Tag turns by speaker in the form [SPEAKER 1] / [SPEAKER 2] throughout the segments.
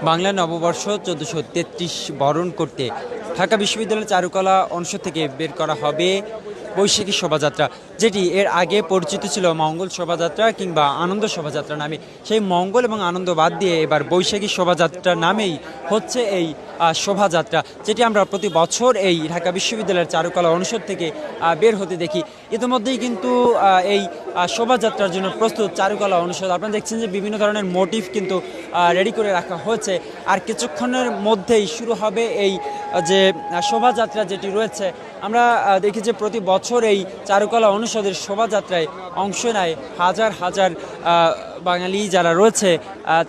[SPEAKER 1] বাংলা নববর্ষ 1433 বরণ করতে ঢাকা বিশ্ববিদ্যালয়ের চারুকলা অনুষদ থেকে বের করা হবে বৈশাখী শোভাযাত্রা, যেটি এর আগে পরিচিত ছিল মঙ্গল শোভাযাত্রা কিংবা আনন্দ শোভাযাত্রা নামে। সেই মঙ্গল এবং আনন্দ বাদ দিয়ে এবার বৈশাখী শোভাযাত্রা নামেই হচ্ছে এই শোভাযাত্রা, যেটি আমরা প্রতি বছর এই ঢাকা বিশ্ববিদ্যালয়ের চারুকলা অনুষদ থেকে বের হতে দেখি। ইতিমধ্যেই কিন্তু এই শোভাযাত্রার জন্য প্রস্তুত চারুকলা অনুষদ। আপনারা দেখছেন যে বিভিন্ন ধরনের মোটিভ কিন্তু রেডি করে রাখা হয়েছে, আর কিছুক্ষণের মধ্যেই শুরু হবে এই যে শোভাযাত্রা যেটি রয়েছে। আমরা দেখি যে প্রতি বছর এই চারুকলা অনুষদের শোভাযাত্রায় অংশ নেয় হাজার হাজার বাঙালি যারা রয়েছে,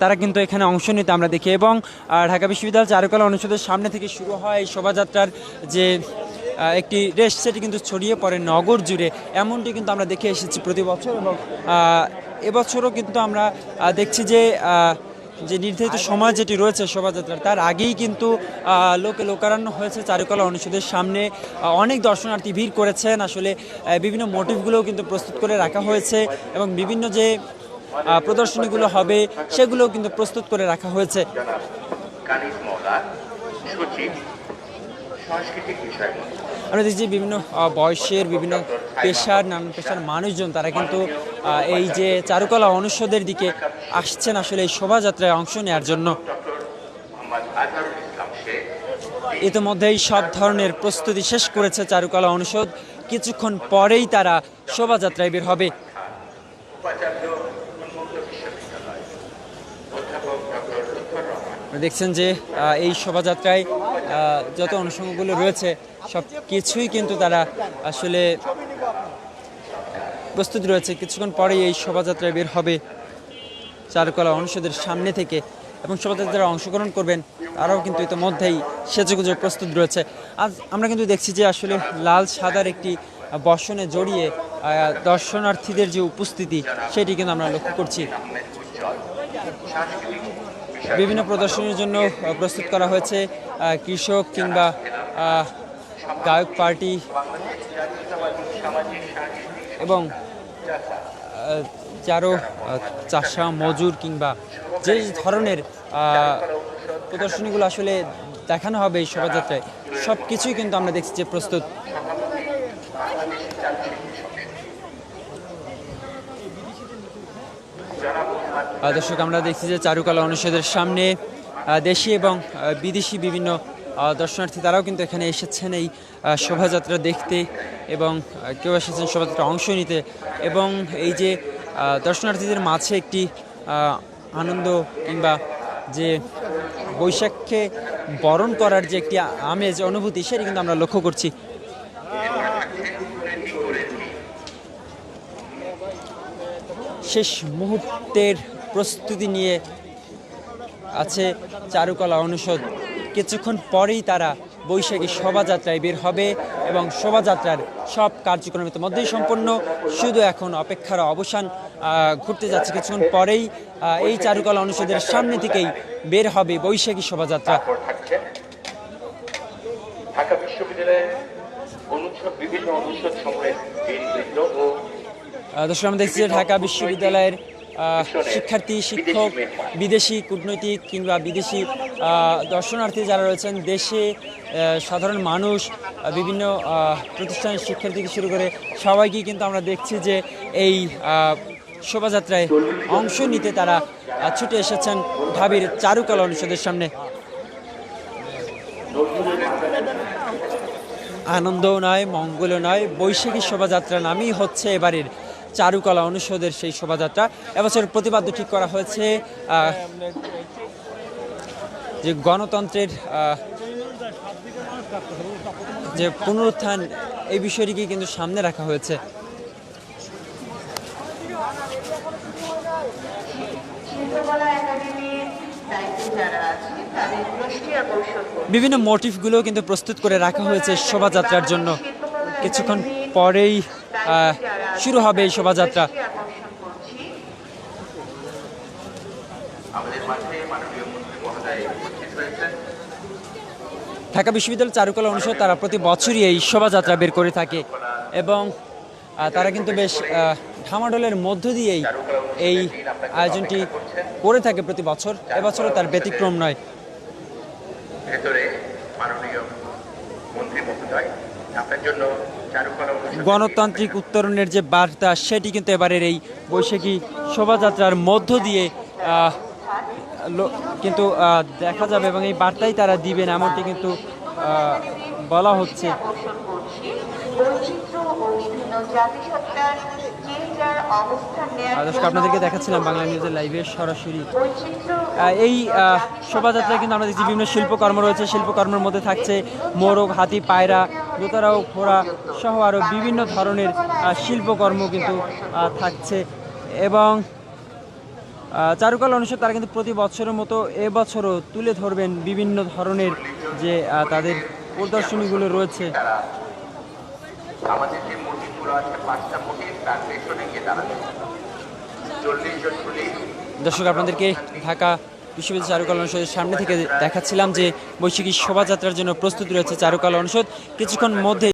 [SPEAKER 1] তারা কিন্তু এখানে অংশ নিতে আমরা দেখি। এবং ঢাকা বিশ্ববিদ্যালয় চারুকলা অনুষদের সামনে থেকে শুরু হয় এই শোভাযাত্রার যে একটি রেশ, সেটি কিন্তু ছড়িয়ে পড়ে নগর জুড়ে। এমনটি কিন্তু আমরা দেখে এসেছি প্রতি বছর, এবং এবছরও কিন্তু আমরা দেখছি যে নির্ধারিত সময় যেটি রয়েছে শোভাযাত্রার, তার আগেই কিন্তু লোকারণ্য হয়েছে চারুকলা অনুষদের সামনে। অনেক দর্শনার্থী ভিড় করেছেন। আসলে বিভিন্ন মোটিভগুলোও কিন্তু প্রস্তুত করে রাখা হয়েছে, এবং বিভিন্ন যে প্রদর্শনীগুলো হবে সেগুলোও কিন্তু প্রস্তুত করে রাখা হয়েছে। আমরা দেখছি বিভিন্ন বয়সের, বিভিন্ন নানান পেশার মানুষজন তারা কিন্তু এই যে চারুকলা অনুষদের দিকে আসছেন আসলে এই শোভাযাত্রায় অংশ নেওয়ার জন্য। ইতিমধ্যেই সব ধরনের প্রস্তুতি শেষ করেছে চারুকলা অনুষদ। কিছুক্ষণ পরেই তারা শোভাযাত্রায় বের হবে। দেখছেন যে এই শোভাযাত্রায় যত অনুষঙ্গগুলো রয়েছে সব কিছুই কিন্তু তারা আসলে প্রস্তুত রয়েছে। কিছুক্ষণ পরেই এই শোভাযাত্রায় বের হবে চারুকলা অনুষদের সামনে থেকে, এবং শোভাযাত্রায় অংশগ্রহণ করবেন তারাও কিন্তু ইতিমধ্যেই সেজেগুজে প্রস্তুত রয়েছে। আজ আমরা কিন্তু দেখছি যে আসলে লাল সাদার একটি বসনে জড়িয়ে দর্শনার্থীদের যে উপস্থিতি সেটি কিন্তু আমরা লক্ষ্য করছি। বিভিন্ন প্রদর্শনীর জন্য প্রস্তুত করা হয়েছে কৃষক কিংবা গায়ক পার্টি, এবং যারও চাষা মজুর কিংবা যে ধরনের প্রদর্শনীগুলো আসলে দেখানো হবে এই শোভাযাত্রায়, সব কিছুই কিন্তু আমরা দেখছি যে প্রস্তুত। দর্শক, আমরা দেখছি যে চারুকলা অনুষদের সামনে দেশি এবং বিদেশি বিভিন্ন দর্শনার্থী তারাও কিন্তু এখানে এসেছেন এই শোভাযাত্রা দেখতে, এবং কেউ এসেছেন শোভাযাত্রা অংশ নিতে। এবং এই যে দর্শনার্থীদের মাঝে একটি আনন্দ কিংবা যে বৈশাখকে বরণ করার যে একটি আমেজ, অনুভূতি, সেটি কিন্তু আমরা লক্ষ্য করছি। শেষ মুহূর্তের প্রস্তুতি নিয়ে আছে চারুকলা অনুষদ। কিছুক্ষণ পরেই তারা বৈশাখী শোভাযাত্রায় বের হবে, এবং শোভাযাত্রার সব কার্যক্রম ইতিমধ্যেই সম্পন্ন। শুধু এখন অপেক্ষার অবসান ঘুরতে যাচ্ছে। কিছুক্ষণ পরেই এই চারুকলা অনুষদের সামনে থেকেই বের হবে বৈশাখী শোভাযাত্রা। ঢাকা বিশ্ববিদ্যালয়ের বিভিন্ন অনুষদ সমূহের দর্শক, আমরা দেখছি যে ঢাকা বিশ্ববিদ্যালয়ের শিক্ষার্থী, শিক্ষক, বিদেশি কূটনৈতিক কিংবা বিদেশি দর্শনার্থী যারা রয়েছেন, দেশে সাধারণ মানুষ, বিভিন্ন প্রতিষ্ঠানের শিক্ষার্থী থেকে শুরু করে সবাইকেই কিন্তু আমরা দেখছি যে এই শোভাযাত্রায় অংশ নিতে তারা ছুটে এসেছেন ঢাবির চারুকলা অনুষদের সামনে। আনন্দও নয়, মঙ্গলও নয়, বৈশাখী শোভাযাত্রা নামই হচ্ছে এবারের চারুকলা অনুষদের সেই শোভাযাত্রা। এবছর প্রতিপাদ্য ঠিক করা হয়েছে যে গণতন্ত্রের যে পুনরুত্থান, এই বিষয়টিকে কিন্তু সামনে রাখা হয়েছে। বিভিন্ন মোটিভগুলো কিন্তু প্রস্তুত করে রাখা হয়েছে শোভাযাত্রার জন্য। কিছুক্ষণ পরেই শুরু হবে এই শোভাযাত্রা। ঢাকা বিশ্ববিদ্যালয় চারুকলা অনুষদ তারা প্রতি বছরই এই শোভাযাত্রা বের করে থাকে, এবং তারা কিন্তু বেশ ঢামাডোলের মধ্য দিয়েই এই আয়োজনটি করে থাকে প্রতি বছর। এবছরও তার ব্যতিক্রম নয়। গণতান্ত্রিক উত্তরণের যে বার্তা সেটি কিন্তু এবারের এই বৈশাখী শোভাযাত্রার মধ্য দিয়ে কিন্তু দেখা যাবে এবং এই বার্তাই তারা দিবেন এমনটি কিন্তু বলা হচ্ছে। দর্শক, আপনাদেরকে দেখাচ্ছিলাম বাংলা নিউজের লাইভে সরাসরি এই শোভাযাত্রায় কিন্তু আমরা দেখছি বিভিন্ন শিল্পকর্ম রয়েছে। শিল্পকর্মের মধ্যে থাকছে মোরগ, হাতি, পায়রা, দোতারাও, ঘোড়া সহ আরও বিভিন্ন ধরনের শিল্পকর্ম কিন্তু থাকছে। এবং চারুকলা অনুষদ তারা কিন্তু প্রতি বছরের মতো এবছরও তুলে ধরবেন বিভিন্ন ধরনের যে তাদের প্রদর্শনীগুলো রয়েছে। দর্শক, আপনাদেরকে ঢাকা বিশ্ববিদ্যালয় চারুকলা অনুষদের সামনে থেকে দেখাচ্ছিলাম যে বৈশাখী শোভাযাত্রার জন্য প্রস্তুতি রয়েছে চারুকলা অনুষদ। কিছুক্ষণ মধ্যে